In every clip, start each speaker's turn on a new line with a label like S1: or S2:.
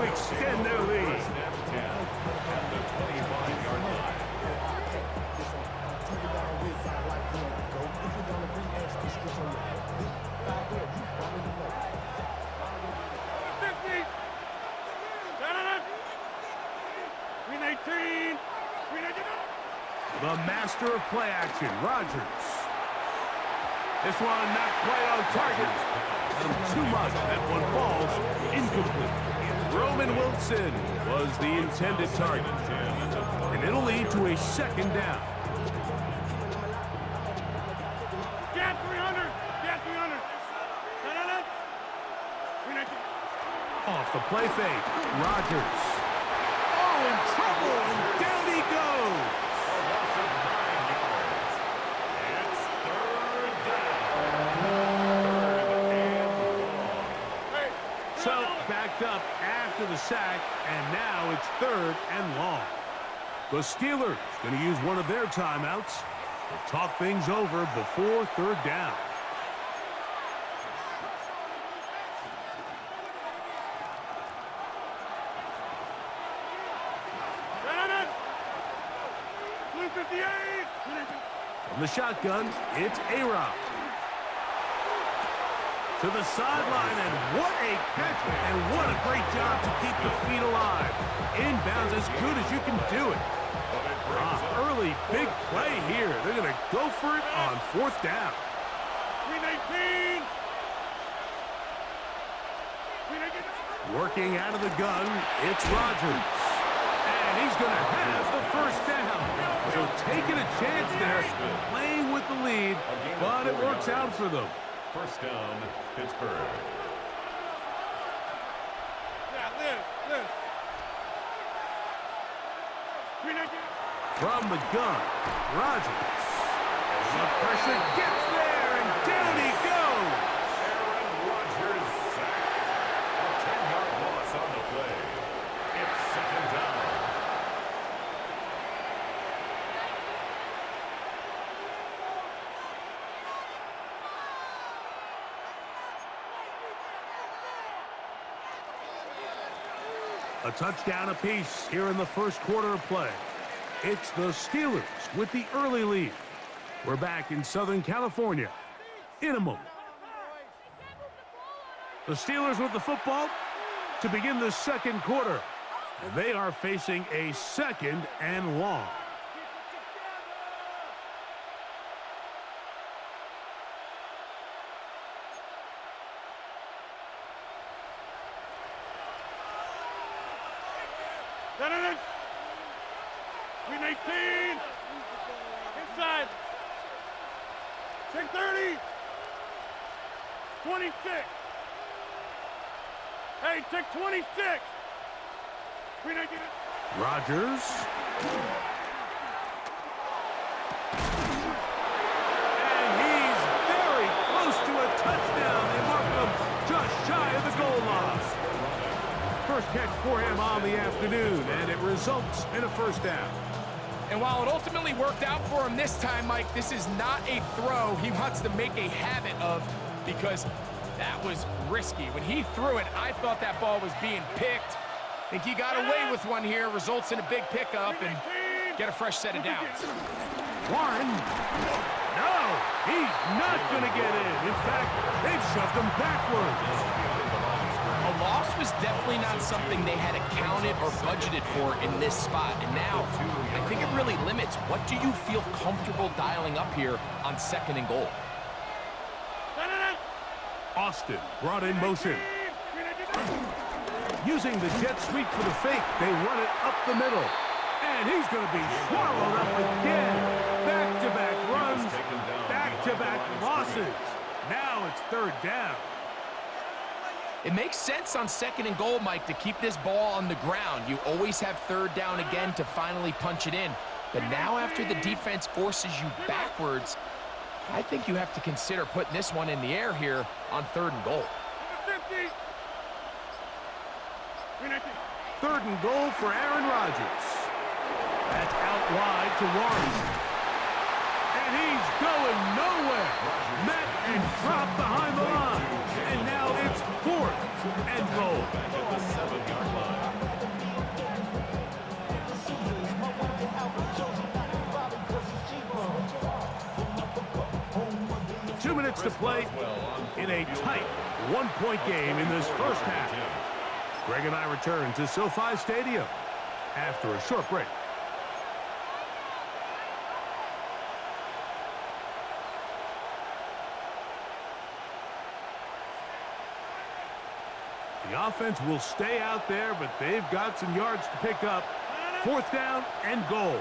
S1: extend their lead.
S2: At the 25-yard line.
S1: 319. The master of play action, Rodgers. This one not quite on target. Too much. That one falls incomplete. Roman Wilson was the intended target. And it'll lead to a second down. Get 300. Get 300. Off the play fake. Rodgers. Oh, in trouble. And down he goes.
S2: It's third down.
S1: So, backed up after the sack, and now it's 3rd and long. The Steelers going to use one of their timeouts to talk things over before 3rd down. From the shotgun, it's A-Rob. To the sideline, and what a catch, and what a great job to keep the feet alive. Inbounds as good as you can do it. Early big play here. They're going to go for it on 4th down. 319. Working out of the gun, it's Rodgers. And he's going to have the 1st down. So taking a chance there, playing with the lead, but it works out for them.
S2: 1st down, Pittsburgh.
S1: From the gun, Rodgers. The pressure gets there, and down he goes.
S2: Aaron Rodgers sacked. A 10-yard loss on the play. It's 2nd down.
S1: A touchdown apiece here in the 1st quarter of play. It's the Steelers with the early lead. We're back in Southern California in a moment. The Steelers with the football to begin the 2nd quarter. And they are facing a 2nd and long. Inside. Check 30. 26. Hey, check 26. Rodgers. And he's very close to a touchdown. They mark him just shy of the goal line. First catch for him on the afternoon, and it results in a 1st down.
S3: And while it ultimately worked out for him this time, Mike, this is not a throw he wants to make a habit of, because that was risky. When he threw it, I thought that ball was being picked. I think he got away with one here, results in a big pickup, and get a fresh set of downs.
S1: Warren. No, he's not going to get in. In fact, they've shoved him backwards.
S3: A loss was definitely not something they had accounted or budgeted for in this spot. And now, I think it really limits what do you feel comfortable dialing up here on 2nd and goal.
S1: Austin brought in motion. Using the jet sweep for the fake, they run it up the middle. And he's going to be swallowed up again. Back-to-back runs, back-to-back losses. Now it's 3rd down.
S3: It makes sense on 2nd and goal, Mike, to keep this ball on the ground. You always have 3rd down again to finally punch it in. But now after the defense forces you backwards, I think you have to consider putting this one in the air here on 3rd and goal.
S1: 3rd and goal for Aaron Rodgers. That's out wide to Warren. And he's going nowhere. Met and dropped behind the line. And now it's 4th and goal.
S2: Back at the 7-yard line.
S1: minutes to play in a tight one-point game in this first half. Greg and I return to SoFi Stadium after a short break. The offense will stay out there, but they've got some yards to pick up. Fourth down and goal.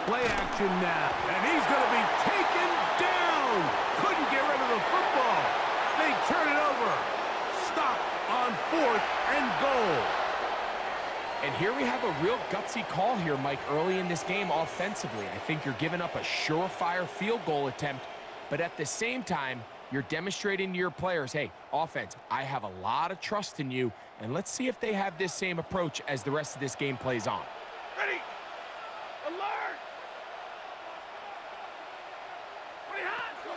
S1: Play action now, and he's going to be taken down. Couldn't get rid of the football. They turn it over. Stopped on fourth and goal.
S3: And here we have a real gutsy call here, Mike, early in this game offensively. I think you're giving up a surefire field goal attempt, but at the same time, you're demonstrating to your players, hey, offense, I have a lot of trust in you, and let's see if they have this same approach as the rest of this game plays on.
S1: Ready. Alert.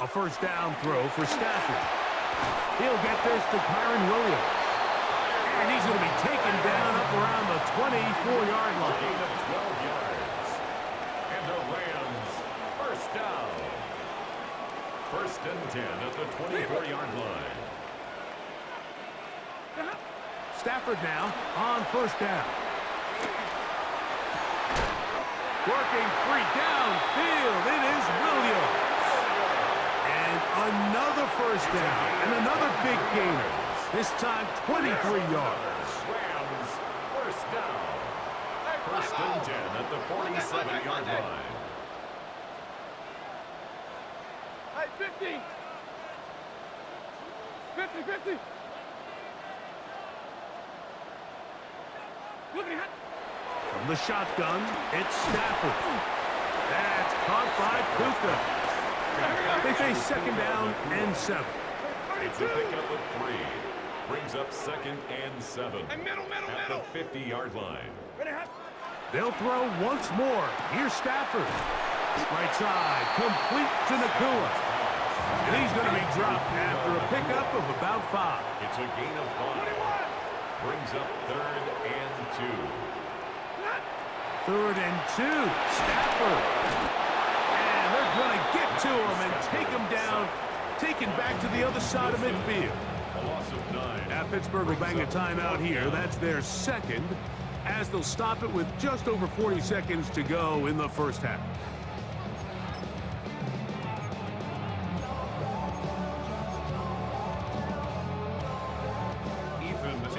S1: A first down throw for Stafford. He'll get this to Kyron Williams. And he's going to be taken down up around the 24-yard line.
S2: Gain of 12 yards. And the Rams, first down. First and 10 at the 24-yard line.
S1: Stafford now on first down. Working free downfield. It is Williams. And another first down and another big gainer. This time 23 yards.
S2: Rams, first down. First and 10 at the 47-yard line.
S1: Hey, 50. 50. From the shotgun, it's Stafford. That's caught by Puka. They face second down and 7.
S2: It's a pickup of 3. Brings up second and 7 at the 50-yard line.
S1: They'll throw once more. Here's Stafford. Right side, complete to Nakua. And he's going to be dropped after a pickup of about 5.
S2: It's a gain of 5. Brings up third and 2.
S1: Third and 2. Stafford. And they're going to get to him and take him down. Taken back to the other side of midfield.
S2: A loss of 9.
S1: Now Pittsburgh will bang a timeout here. That's their second, as they'll stop it with just over 40 seconds to go in the first half.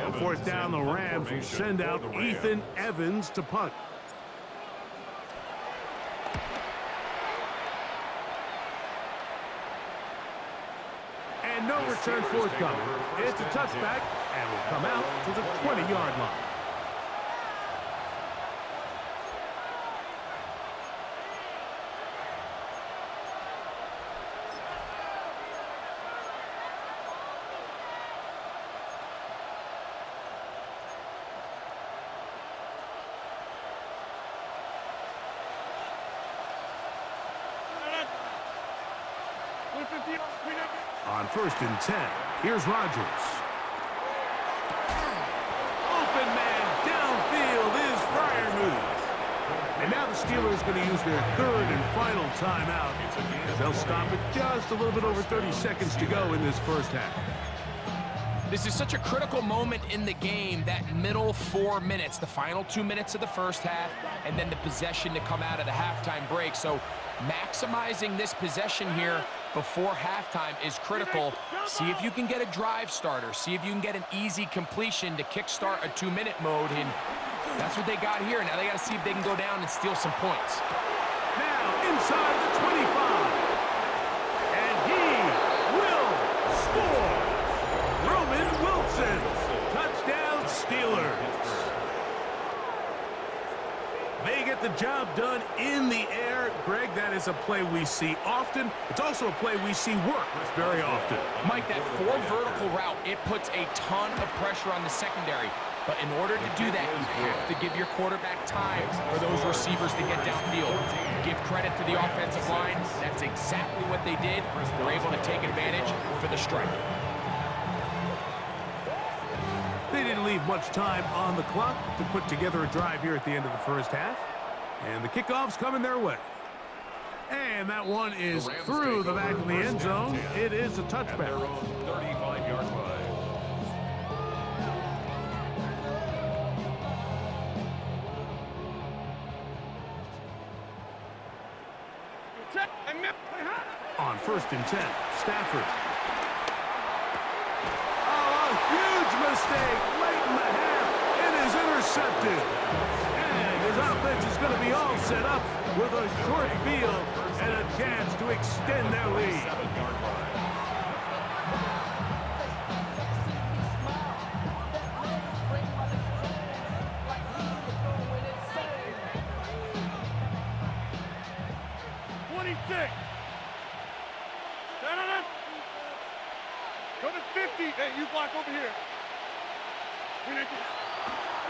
S1: On fourth down, the Rams will send out Ethan Evans to punt. And no return forthcoming. It's a touchback and will come out to the 20-yard line. On first and 10, here's Rodgers. Open man downfield is Freiermuth. And now the Steelers going to use their third and final timeout. They'll stop it just a little bit over 30 seconds to go in this first half.
S3: This is such a critical moment in the game, that middle 4 minutes, the final 2 minutes of the first half, and then the possession to come out of the halftime break. So maximizing this possession here before halftime is critical. See if you can get a drive starter. See if you can get an easy completion to kickstart a 2-minute mode. And that's what they got here. Now they got to see if they can go down and steal some points.
S1: Now inside the 25. And he will score. Roman Wilson. Touchdown Steelers. They get the job done in the air. Greg, that is a play we see often. It's also a play we see work very often.
S3: Mike, that 4 vertical route, it puts a ton of pressure on the secondary. But in order to do that, you have to give your quarterback time for those receivers to get downfield. Give credit to the offensive line. That's exactly what they did. They're able to take advantage for the strike.
S1: They didn't leave much time on the clock to put together a drive here at the end of the first half. And the kickoff's coming their way. And that one is through the back of the end zone. It is a touchback.
S2: Their own 35-yard line.
S1: On 1st and 10, Stafford. Oh, a huge mistake late in the half. It is intercepted. And his offense is going to be all set up with a short field and a chance to extend their lead.
S2: 7-yard line.
S4: Go to 50. Hey, you block over here.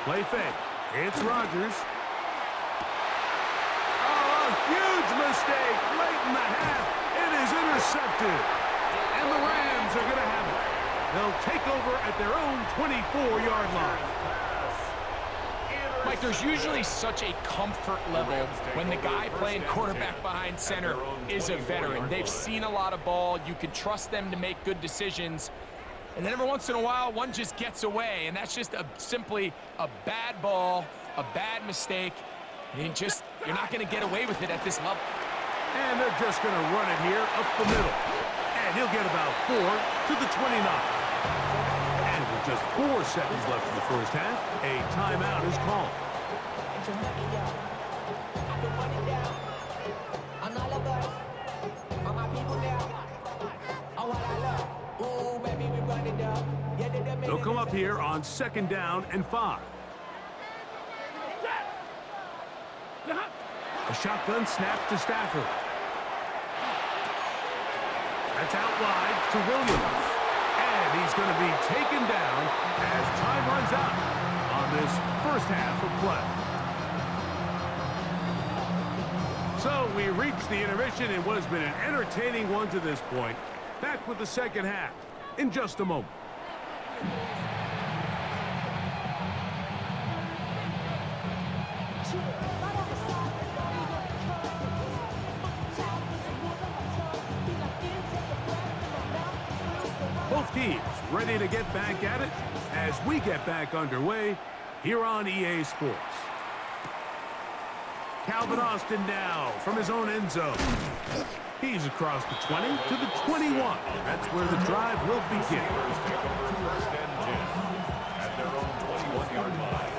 S1: Play fake. It's Rodgers. Oh, a huge mistake late in the half. It is intercepted. And the Rams are going to have it. They'll take over at their own 24-yard line.
S3: Mike, there's usually such a comfort level when the guy playing quarterback behind center is a veteran. They've seen a lot of ball. You can trust them to make good decisions. And then every once in a while, one just gets away, and that's just simply a bad ball, a bad mistake. And you're not going to get away with it at this level.
S1: And they're just going to run it here up the middle. And he'll get about 4 to the 29. And with just 4 seconds left in the first half, a timeout is called. They'll come up here on 2nd down and 5. A shotgun snap to Stafford. That's out wide to Williams. And he's going to be taken down as time runs out on this first half of play. So we reach the intermission in what has been an entertaining one to this point. Back with the second half in just a moment. Both teams ready to get back at it as we get back underway here on EA Sports. Calvin Austin now from his own end zone. He's across the 20 to the 21. That's where the drive will begin.
S2: Take over 1st and 10 at their own 21-yard line.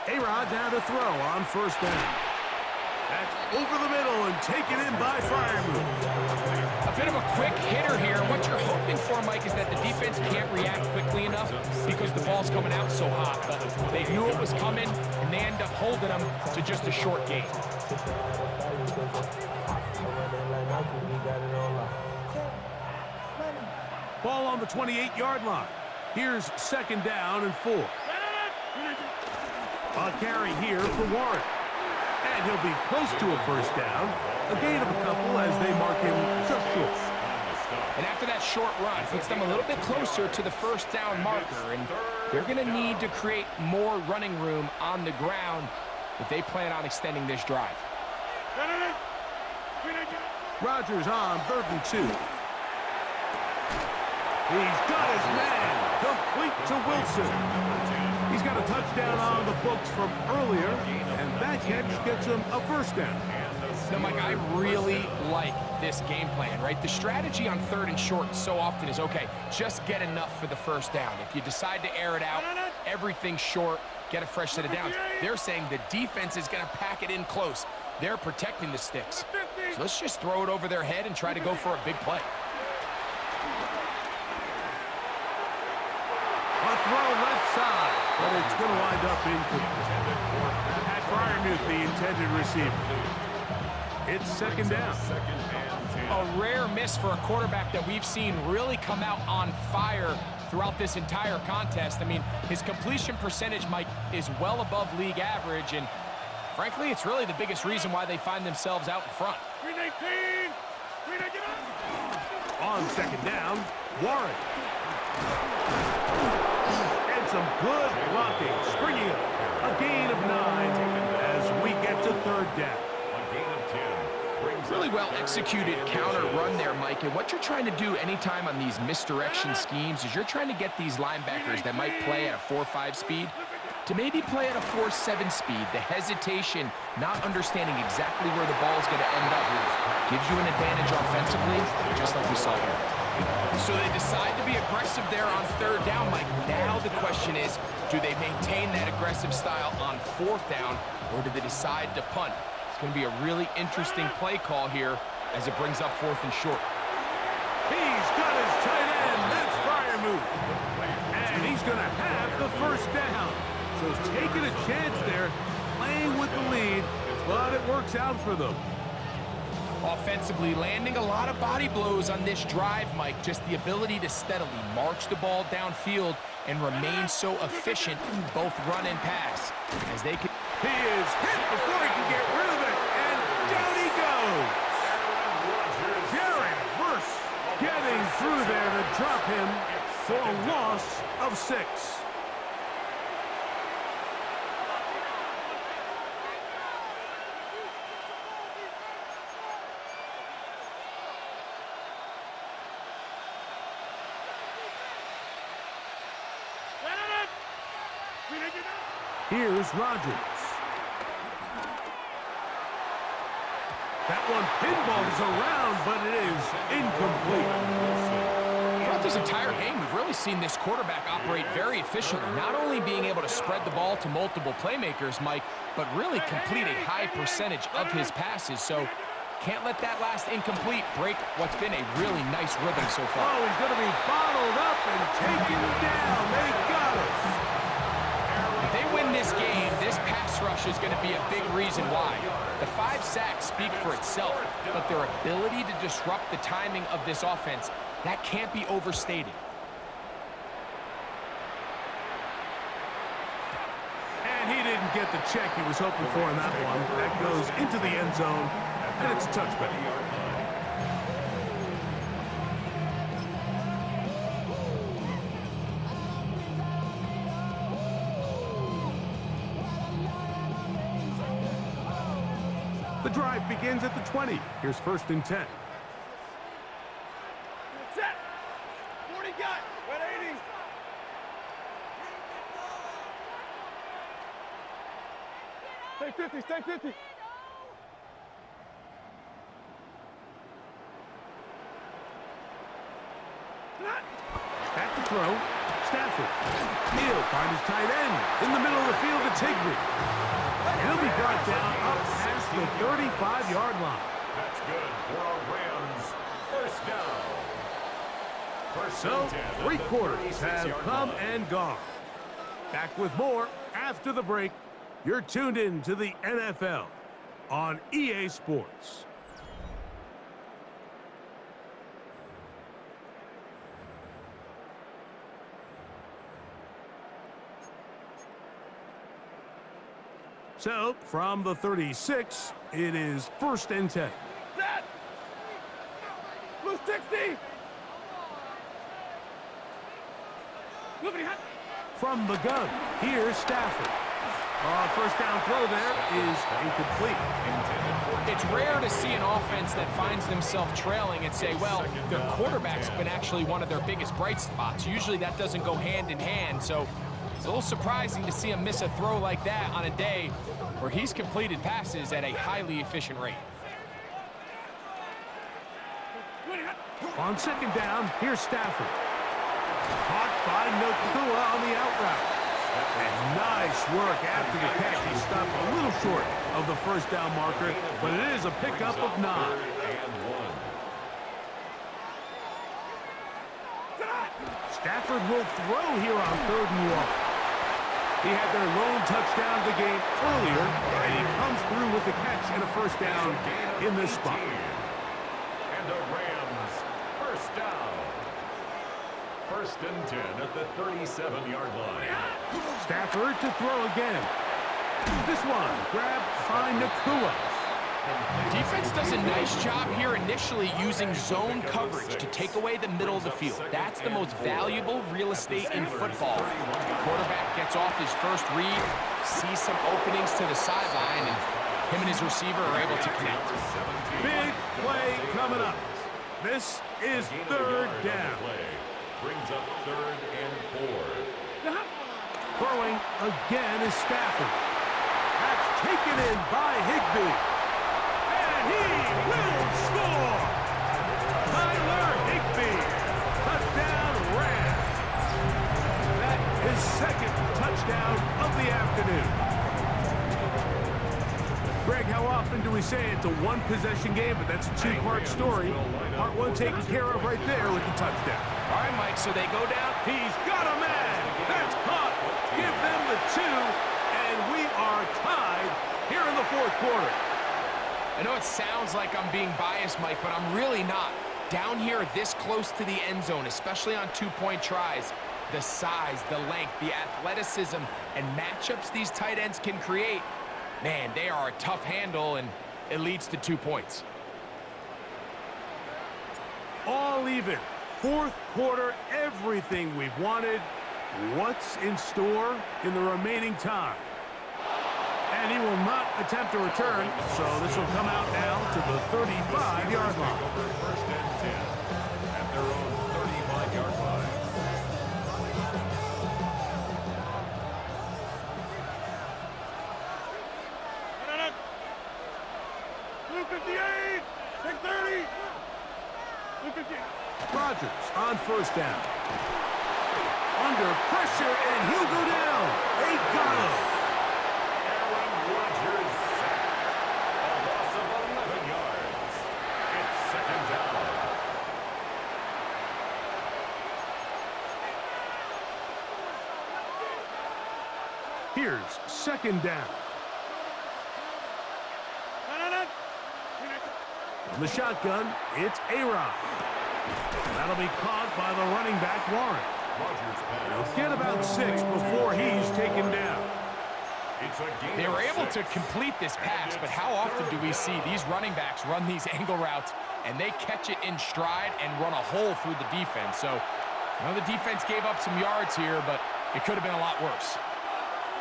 S1: A-Rod down to throw on 1st down. That's over the middle and taken in by Freiermuth.
S3: A bit of a quick hitter here. What you're hoping for, Mike, is that the defense can't react quickly enough because the ball's coming out so hot. But they knew it was coming, and they end up holding them to just a short gain.
S1: Ball on the 28-yard line. Here's 2nd down and 4. A carry here for Warren. And he'll be close to a 1st down. A gain of a couple as they mark him just short.
S3: And after that short run, puts them a little bit closer to the 1st down marker. And they're going to need to create more running room on the ground if they plan on extending this drive.
S1: Rodgers on 3rd and 2. He's got his man complete to Wilson. He's got a touchdown on the books from earlier, and that catch gets him a 1st down.
S3: No, Mike, I really like this game plan, right? The strategy on 3rd and short so often is, okay, just get enough for the 1st down. If you decide to air it out, everything's short, get a fresh set of downs. They're saying the defense is going to pack it in close. They're protecting the sticks. So let's just throw it over their head and try to go for a big play.
S1: A throw left side, but it's going to wind up incomplete. Pat Freiermuth, the intended receiver. It's 2nd down.
S2: 2nd and
S3: A rare miss for a quarterback that we've seen really come out on fire throughout this entire contest. I mean, his completion percentage, Mike, is well above league average, and frankly, it's really the biggest reason why they find themselves out in front.
S4: 319! 319!
S1: On second down, Warren. And some good blocking, springing up. A gain of 9 as we get to third down.
S2: A gain of 10.
S3: Really well executed counter run there, Mike. And what you're trying to do anytime on these misdirection schemes is you're trying to get these linebackers that might play at a 4.5 speed to maybe play at a 4.7 speed. The hesitation, not understanding exactly where the ball is going to end up, gives you an advantage offensively, just like we saw here. So they decide to be aggressive there on third down, Mike. Now the question is, do they maintain that aggressive style on fourth down, or do they decide to punt? It's going to be a really interesting play call here as it brings up fourth and short.
S1: He's got his tight end. That's fire move. And he's going to have the first down. So taking a chance there, playing with the lead, but it works out for them.
S3: Offensively, landing a lot of body blows on this drive, Mike. Just the ability to steadily march the ball downfield and remain so efficient in both run and pass. As they can...
S1: He is hit before he can get rid of it, and down he goes. Jared Verse getting through there to drop him for a loss of 6. Here's Rodgers. That one pinballs around, but it is incomplete.
S3: Throughout this entire game, we've really seen this quarterback operate very efficiently, not only being able to spread the ball to multiple playmakers, Mike, but really complete a high percentage of his passes. So can't let that last incomplete break what's been a really nice rhythm so far.
S1: Oh, he's going to be bottled up and taken down. They got us.
S3: If they win this game, this pass rush is going to be a big reason why. The 5 sacks speak for itself, but their ability to disrupt the timing of this offense, that can't be overstated.
S1: And he didn't get the check he was hoping for in that one. That goes into the end zone, and it's a touchback. The drive begins at the 20. Here's first and 10.
S4: Set! 40 got! 180! Stay 50, stay 50!
S1: Back to throw. Stafford. He'll find his tight end in the middle of the field to Tigby. He'll be brought down up past the 35-yard line.
S2: That's good for our Rams. First down. First
S1: So,
S2: and 10
S1: 3
S2: at the
S1: quarters have
S2: 36-yard
S1: come
S2: line.
S1: and gone. Back with more after the break. You're tuned in to the NFL on EA Sports. So, from the 36, it is first and 10.
S4: Set! Blue 60! Look at him!
S1: From the gun, here's Stafford. First down throw there is incomplete.
S3: It's rare to see an offense that finds themselves trailing and say, well, their quarterback's been actually one of their biggest bright spots. Usually that doesn't go hand in hand, so it's a little surprising to see him miss a throw like that on a day where he's completed passes at a highly efficient rate.
S1: On second down, here's Stafford. Caught by Nakua on the out route. And nice work after the catch. He stopped a little short of the first down marker, but it is a pickup of 9. Stafford will throw here on 3rd and 1. He had their lone touchdown of the game earlier, and he comes through with the catch and a first down in this spot.
S2: And And the Rams, first down. First and 10 at the 37-yard line.
S1: Stafford to throw again. This one grabbed by Nakua.
S3: Defense does a nice job here initially using zone coverage to take away the middle of the field. That's the most valuable real estate in football. The quarterback gets off his first read, sees some openings to the sideline, and him and his receiver are able to connect.
S1: Big play coming up. This is third down.
S2: Brings up 3rd and 4.
S1: Throwing again is Stafford. That's taken in by Higbee. And he will score! Tyler Higbee. Touchdown Rams. That is second touchdown of the afternoon. Greg, how often do we say it's a one-possession game, but that's a two-part story? Part one taken care of right there with the touchdown.
S3: All right, Mike, so they go down.
S1: He's got a man. That's caught. Give them the 2, and we are tied here in the fourth quarter.
S3: I know it sounds like I'm being biased, Mike, but I'm really not. Down here this close to the end zone, especially on two-point tries, the size, the length, the athleticism, and matchups these tight ends can create, man, they are a tough handle, and it leads to 2 points.
S1: All even. Fourth quarter, everything we've wanted. What's in store in the remaining time? And he will not attempt a return, so this will come out now to the 35-yard line.
S2: First and 10 at their own 35-yard line.
S4: Blue 58. Take 30. Blue 58.
S1: Rodgers on first down. Under pressure, and he'll go down. They got him.
S2: Aaron Rodgers sacked. A loss of 11 yards. It's second down.
S1: Here's second down. From the shotgun, it's A-Rod. That'll be caught by the running back, Warren. He'll get about 6 before he's taken down.
S3: They were able to complete this pass, but how often do we see these running backs run these angle routes and they catch it in stride and run a hole through the defense? So, I know the defense gave up some yards here, but it could have been a lot worse.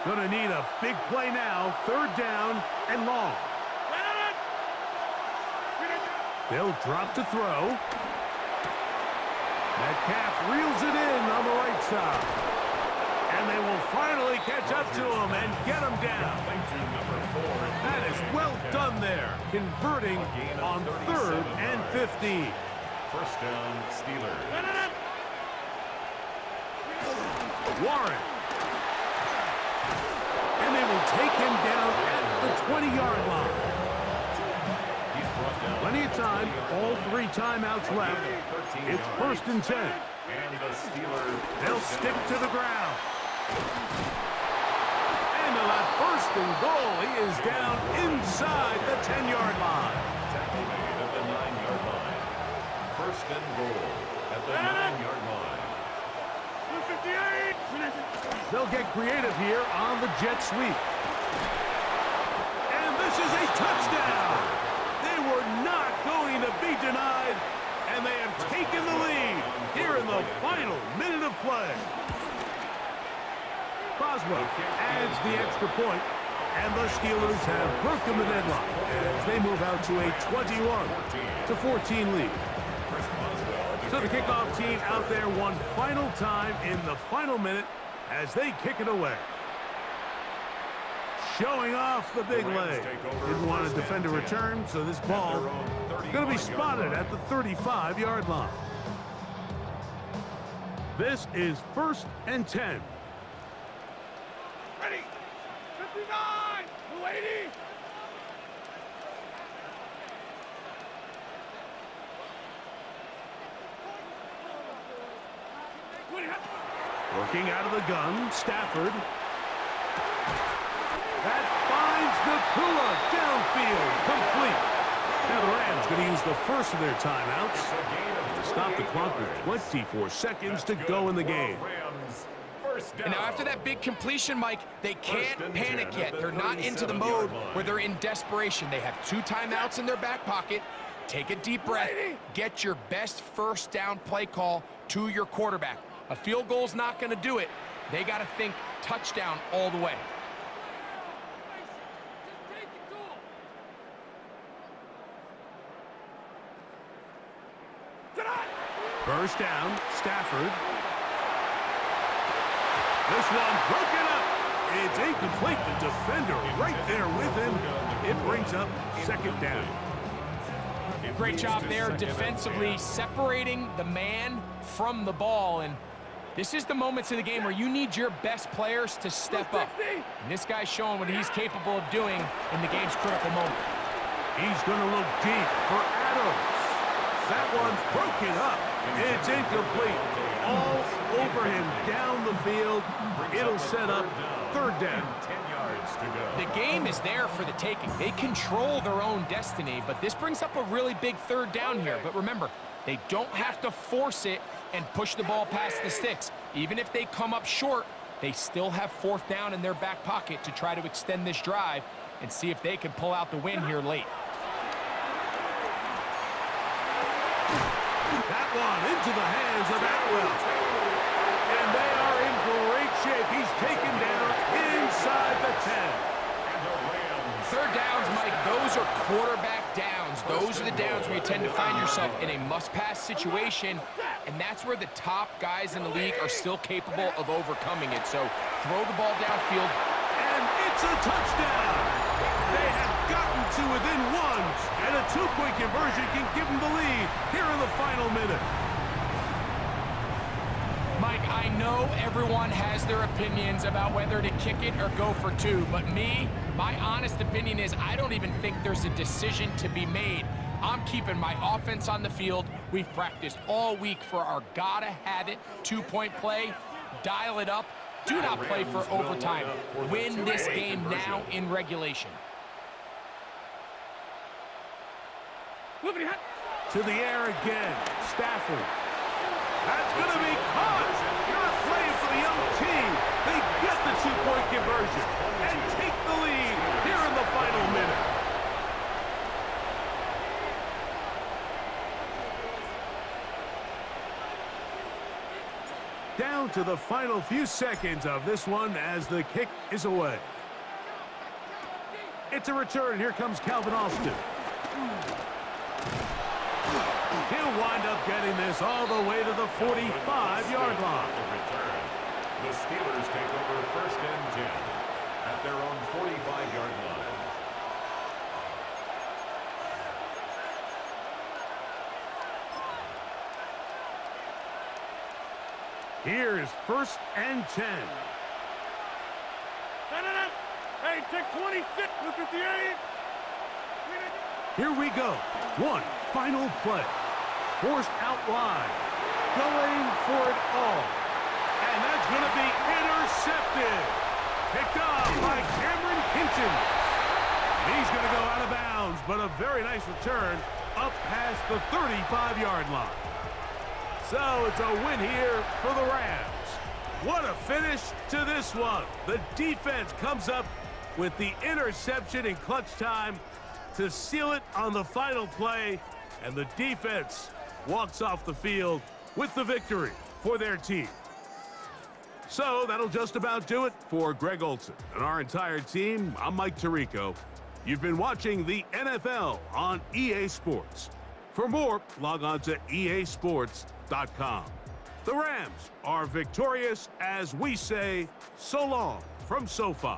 S1: Gonna need a big play now. Third down and long. They'll drop to throw. Metcalf reels it in on the right side. And they will finally catch up to him and get him down. That is well done there, converting on 3rd and 15.
S2: First down, Steelers.
S1: Warren. And they will take him down at the 20-yard line. Plenty of time, all 3 timeouts left. It's first and 10.
S2: And the Steelers.
S1: They'll stick to the ground. And that first and goal, he is down inside the 10-yard line.
S2: Tackle made at the 9-yard line. First and goal at the 9-yard line.
S4: 58.
S1: They'll get creative here on the jet sweep. And this is a touchdown. They were not going to be denied, and they have taken the lead here in the final minute of play. Boswell adds the extra point, and the Steelers have broken the deadlock as they move out to a 21-14 lead. So the kickoff team out there one final time in the final minute as they kick it away. Showing off the big leg. Didn't want to defend a return, so this ball going to be spotted at the 35-yard line. This is first and 10.
S4: Ready. 59. Blue 80.
S1: Working out of the gun, Stafford. That finds Nakua downfield, complete. Now the Rams going to use the first of their timeouts to stop the clock with 24 seconds to go in the game.
S3: And now after that big completion, Mike, they can't panic yet. They're not into the mode where they're in desperation. They have 2 timeouts in their back pocket. Take a deep breath. Get your best first down play call to your quarterback. A field goal's not going to do it. They got to think touchdown all the way.
S1: First down, Stafford. This one broken up. It's incomplete. The defender right there with him. It brings up second down.
S3: Great job there defensively, separating the man from the ball. And this is the moments of the game where you need your best players to step up. And this guy's showing what he's capable of doing in the game's critical moment.
S1: He's going to look deep for Adams. That one's broken up. It's incomplete. All over him down the field. It'll set up third down.
S2: 10 yards to go.
S3: The game is there for the taking. They control their own destiny, but this brings up a really big third down here. But remember, they don't have to force it and push the ball past the sticks. Even if they come up short, they still have fourth down in their back pocket to try to extend this drive and see if they can pull out the win here late.
S1: That one into the hands of Atwell. And they are in great shape. He's taken down inside the 10.
S3: Third downs, Mike, those are quarterback downs. Those are the downs where you tend to find yourself in a must-pass situation, and that's where the top guys in the league are still capable of overcoming it. So throw the ball downfield.
S1: And it's a touchdown. They have gotten to within one, and a 2-point conversion can give them the lead here in the final minute.
S3: Mike, I know everyone has their opinions about whether to kick it or go for 2, but my honest opinion is I don't even think there's a decision to be made. I'm keeping my offense on the field. We've practiced all week for our gotta-have-it 2-point play. Dial it up. Do not play for overtime. Win this game now in regulation.
S1: To the air again, Stafford. That's going to be caught. Not playing for the young team. They get the 2-point conversion and take the lead here in the final minute. Down to the final few seconds of this one as the kick is away. It's a return. Here comes Calvin Austin. He'll wind up getting this all the way to the 45-yard line.
S2: The Steelers take over first and 10 at their own 45-yard line.
S1: Here's first and 10.
S4: Hey, take 26. Look at the 8.
S1: Here we go. One final play. Forced out wide. Going for it all. And that's going to be intercepted. Picked up by Cameron Kinchen. He's going to go out of bounds, but a very nice return up past the 35-yard line. So it's a win here for the Rams. What a finish to this one. The defense comes up with the interception in clutch time to seal it on the final play, and the defense walks off the field with the victory for their team. So that'll just about do it for Greg Olson and our entire team. I'm Mike Tirico. You've been watching the NFL on EA Sports. For more, log on to easports.com. The Rams are victorious as we say so long from SoFi.